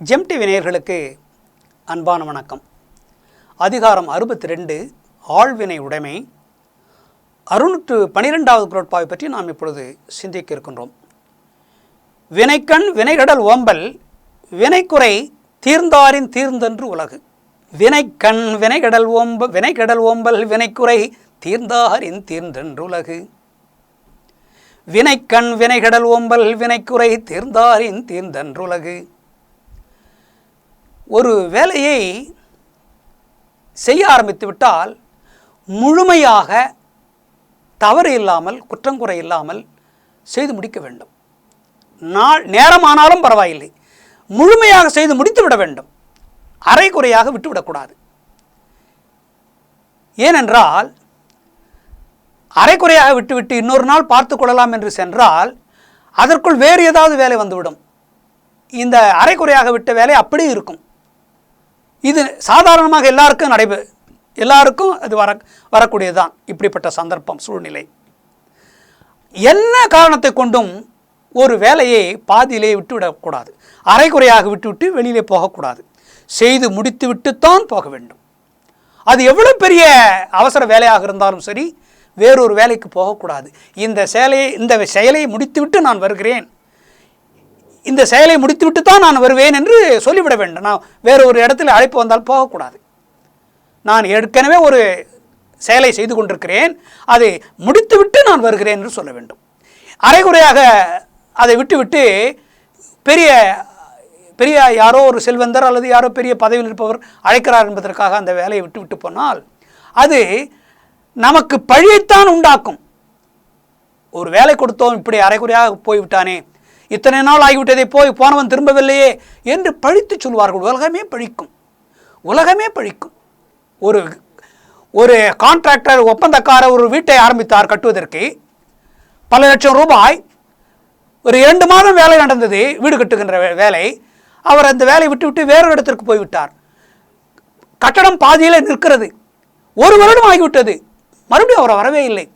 GeM TV நேயர்களுக்கு அன்பான வணக்கம். அதிகாரம் 62 ஆழ்வினை உடைமை 612வது குறட்பாவை பற்றி நாம் இப்பொழுது சிந்திக்க இருக்கின்றோம். வினைக்கண் வினைகடல் ஓம்பல் வினைக்குறை தீர்ந்தாரின் தீர்ந்தன்று உலகு. வினைக்கண் வினைகடல் ஓம்பல் வினைக்குறை தீர்ந்தாரின் தீர்ந்தன்று உலகு. வினைக்கண் வினைகடல் ஓம்பல் வினைக்குறை தீர்ந்தாரின் தீர்ந்தன்று உலகு. ஒரு வேலையை செய்ய ஆரம்பித்து விட்டால் முழுமையாக தவறு இல்லாமல் குற்றங்குறை இல்லாமல் செய்து முடிக்க வேண்டும். நேரமானாலும் பரவாயில்லை, முழுமையாக செய்து முடித்து விட வேண்டும். அரைகுறையாக விட்டுவிடக்கூடாது. ஏனென்றால் அரைக்குறையாக விட்டுவிட்டு இன்னொரு நாள் பார்த்து கொள்ளலாம் என்று சென்றால் அதற்குள் வேறு ஏதாவது வேலை வந்துவிடும். இந்த அரைக்குறையாக விட்ட வேலை அப்படி இருக்கும். இது சாதாரணமாக எல்லாருக்கும் அது வரக்கூடியதுதான். இப்படிப்பட்ட சந்தர்ப்பம் சூழ்நிலை என்ன காரணத்தை கொண்டும் ஒரு வேலையை பாதியிலே விட்டுவிடக்கூடாது. அரைக்குறையாக விட்டுவிட்டு வெளியிலே போகக்கூடாது. செய்து முடித்து விட்டுத்தான் போக வேண்டும். அது எவ்வளவு பெரிய அவசர வேலையாக இருந்தாலும் சரி, வேறொரு வேலைக்கு போகக்கூடாது. இந்த செயலை முடித்துவிட்டு நான் வருகிறேன், இந்த செயலை முடித்துவிட்டு தான் நான் வருவேன் என்று சொல்லிவிட வேண்டும். நான் வேறு ஒரு இடத்துல அழைப்பு வந்தால் போகக்கூடாது. நான் ஏற்கனவே ஒரு செயலை செய்து கொண்டிருக்கிறேன், அதை முடித்துவிட்டு நான் வருகிறேன் என்று சொல்ல வேண்டும். அரைகுறையாக அதை விட்டுவிட்டு பெரிய யாரோ ஒரு செல்வந்தர் அல்லது யாரோ பெரிய பதவியில் இருப்பவர் அழைக்கிறார் என்பதற்காக அந்த வேலையை விட்டு போனால் அது நமக்கு பழியைத்தான் உண்டாக்கும். ஒரு வேலை கொடுத்தோம், இப்படி அரைகுறையாக போய்விட்டானே, இத்தனை நாள் ஆகிவிட்டதை போனவன் திரும்பவில்லையே என்று பழித்து சொல்வார்கள். உலகமே பழிக்கும். ஒரு கான்ட்ராக்டர் ஒப்பந்தக்காரர் ஒரு வீட்டை ஆரம்பித்தார் கட்டுவதற்கு. பல லட்சம் ரூபாய். ஒரு 2 மாதம் வேலை நடந்தது, வீடு கட்டுகின்ற வேலை. அவர் அந்த வேலையை விட்டுவிட்டு வேறொரு இடத்திற்கு போய்விட்டார். கட்டடம் பாதியில் நிற்கிறது. 1 வருடம் ஆகிவிட்டது, மறுபடியும் அவர் வரவே இல்லை.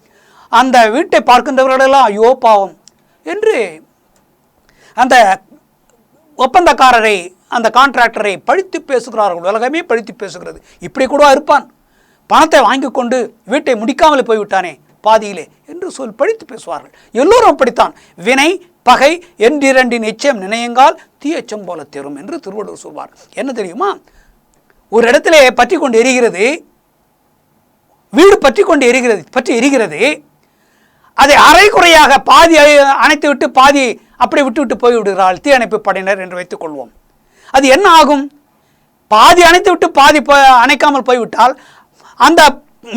அந்த வீட்டை பார்க்கின்றவர்களெல்லாம் ஐயோ பாவம் என்று அந்த ஒப்பந்தக்காரரை, அந்த கான்ட்ராக்டரை பழித்து பேசுகிறார்கள். உலகமே பழித்து பேசுகிறது. இப்படி கூட இருப்பான், பணத்தை வாங்கி கொண்டு வீட்டை முடிக்காமல் போய்விட்டானே பாதியிலே என்று பழித்து பேசுவார்கள். எல்லோரும் அப்படித்தான். வினை பகை என்றிரண்டின் எச்சம் நினையுங்கால் தீயச்சம் போல தெரும் என்று திருவள்ளுவர் சொல்வார். என்ன தெரியுமா, ஒரு இடத்திலே பற்றி கொண்டு எரிகிறது, வீடு பற்றி எரிகிறது. அதை அரைகுறையாக பாதி அணைத்து விட்டு பாதி அப்படி விட்டு போய்விடுகிறாள் தீயணைப்பு படையினர் என்று வைத்துக் கொள்வோம். அது என்ன ஆகும்? பாதி அணைத்து விட்டு பாதி அணைக்காமல் போய்விட்டால் அந்த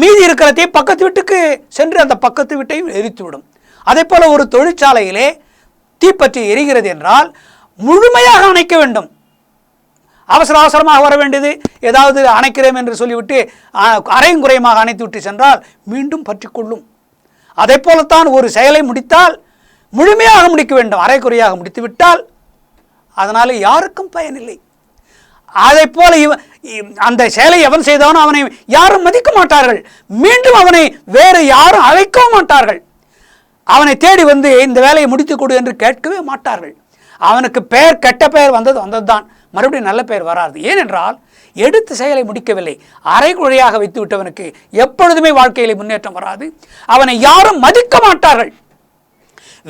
மீதி இருக்கிறதை பக்கத்து வீட்டுக்கு சென்று அந்த பக்கத்து வீட்டையும் எரித்துவிடும். அதே போல ஒரு தொழிற்சாலையிலே தீப்பற்றி எரிகிறது என்றால் முழுமையாக அணைக்க வேண்டும். அவசரமாக வர வேண்டியது, ஏதாவது அணைக்கிறேன் என்று சொல்லிவிட்டு அரையும் குறையுமாக அணைத்து விட்டு சென்றால் மீண்டும் பற்றி கொள்ளும். அதே போலத்தான் ஒரு செயலை முடித்தால் முழுமையாக முடிக்க வேண்டும். அரைக்குறையாக முடித்து விட்டால் அதனால் யாருக்கும் பயனில்லை. அதை போல அந்த செயலை எவன் செய்தானோ அவனை யாரும் மதிக்க மாட்டார்கள். மீண்டும் அவனை வேறு யாரும் அழைக்கவும் மாட்டார்கள். அவனை தேடி வந்து இந்த வேலையை முடித்து கொடு என்று கேட்கவே மாட்டார்கள். அவனுக்கு கெட்ட பெயர் வந்தது தான், மறுபடியும் நல்ல பெயர் வராது. ஏனென்றால் எடுத்த செயலை முடிக்கவில்லை. அரைகுறையாக வைத்து விட்டவனுக்கு எப்பொழுதுமே வாழ்க்கையிலே முன்னேற்றம் வராது. அவனை யாரும் மதிக்க மாட்டார்கள்.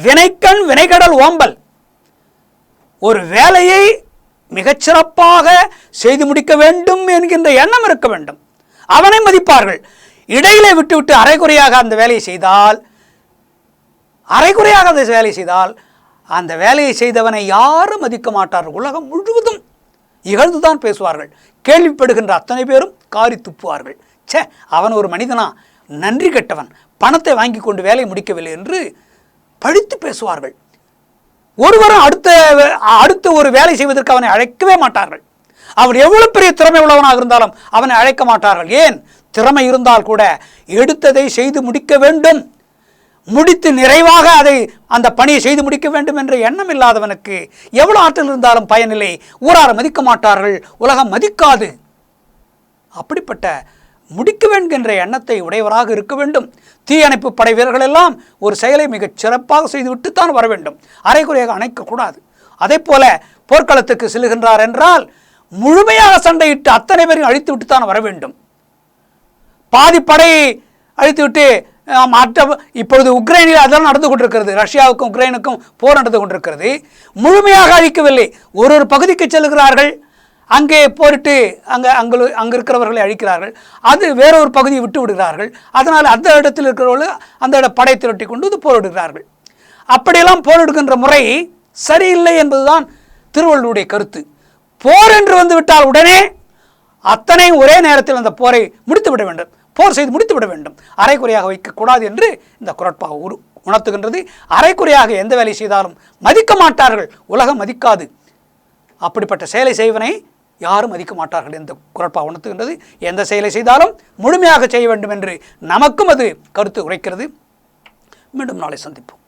வினைக்கண் வினைகடல் ஓம்பல். ஒரு வேலையை மிகச்சிறப்பாக செய்து முடிக்க வேண்டும் என்கின்ற எண்ணம் இருக்க வேண்டும். அவனை மதிப்பார்கள். இடையிலே விட்டுவிட்டு அரைகுறையாக அந்த வேலையை செய்தால் அந்த வேலையை செய்தவனை யாரும் மதிக்க மாட்டார்கள். உலகம் முழுவதும் இகழ்ந்துதான் பேசுவார்கள். கேள்விப்படுகின்ற அத்தனை பேரும் காரி துப்புவார்கள். அவன் ஒரு மனிதனா, நன்றி கெட்டவன், பணத்தை வாங்கி கொண்டு வேலையை முடிக்கவில்லை என்று பழித்து பேசுவார்கள். ஒருவரும் அடுத்த ஒரு வேலை செய்வதற்கு அவனை அழைக்கவே மாட்டார்கள். அவன் எவ்வளவு பெரிய திறமை உள்ளவனாக இருந்தாலும் அவனை அழைக்க மாட்டார்கள். ஏன்? திறமை இருந்தால் கூட எடுத்ததை செய்து முடிக்க வேண்டும், முடித்து நிறைவாக அந்த பணியை செய்து முடிக்க வேண்டும் என்ற எண்ணம் இல்லாதவனுக்கு எவ்வளவு ஆற்றல் இருந்தாலும் பயனில்லை. ஊரார் மதிக்க மாட்டார்கள், உலகம் மதிக்காது. அப்படிப்பட்ட முடிக்க வேண்டும் என்ற எண்ணத்தை உடையவராக இருக்க வேண்டும். தீயணைப்பு படை வீரர்கள் எல்லாம் ஒரு செயலை மிகச் சிறப்பாக செய்துவிட்டுத்தான் வர வேண்டும். அரைகுறையாக அணைக்கக்கூடாது. அதே போல போர்க்களத்துக்கு செல்கின்றார் என்றால் முழுமையாக சண்டையிட்டு அத்தனை பேரையும் அழித்து விட்டு தான் வர வேண்டும். பாதி படையை அழித்துவிட்டு மற்ற இப்பொழுது உக்ரைனில் அதெல்லாம் நடந்து கொண்டிருக்கிறது. ரஷ்யாவுக்கும் உக்ரைனுக்கும் போர் நடந்து கொண்டிருக்கிறது. முழுமையாக அழிக்கவில்லை. ஒரு பகுதிக்கு செல்கிறார்கள், அங்கே போரிட்டு அங்கே இருக்கிறவர்களை அழிக்கிறார்கள். அது வேறொரு பகுதியை விட்டு விடுகிறார்கள். அதனால் அந்த இடத்தில் இருக்கிறவர்கள் அந்த படை திரட்டி கொண்டு போரிடுகிறார்கள். அப்படியெல்லாம் போரிடுகின்ற முறை சரியில்லை என்பதுதான் திருவள்ளுவருடைய கருத்து. போர் என்று வந்து விட்டால் உடனே அத்தனை ஒரே நேரத்தில் அந்த போரை முடித்துவிட வேண்டும், போர் செய்து முடித்துவிட வேண்டும், அரைக்குறையாக வைக்கக்கூடாது என்று இந்த குறட்பா உணர்த்துகின்றது. அரைக்குறையாக எந்த வேலை செய்தாலும் மதிக்க மாட்டார்கள், உலகம் மதிக்காது. அப்படிப்பட்ட செயலை செய்வனை யாரும் மதிக்க மாட்டார்கள் என்று குறட்பா உணர்த்துகின்றது. எந்த செயலை செய்தாலும் முழுமையாக செய்ய வேண்டும் என்று நமக்கும் அது கருத்து உரைக்கிறது. மீண்டும் நாளை சந்திப்போம்.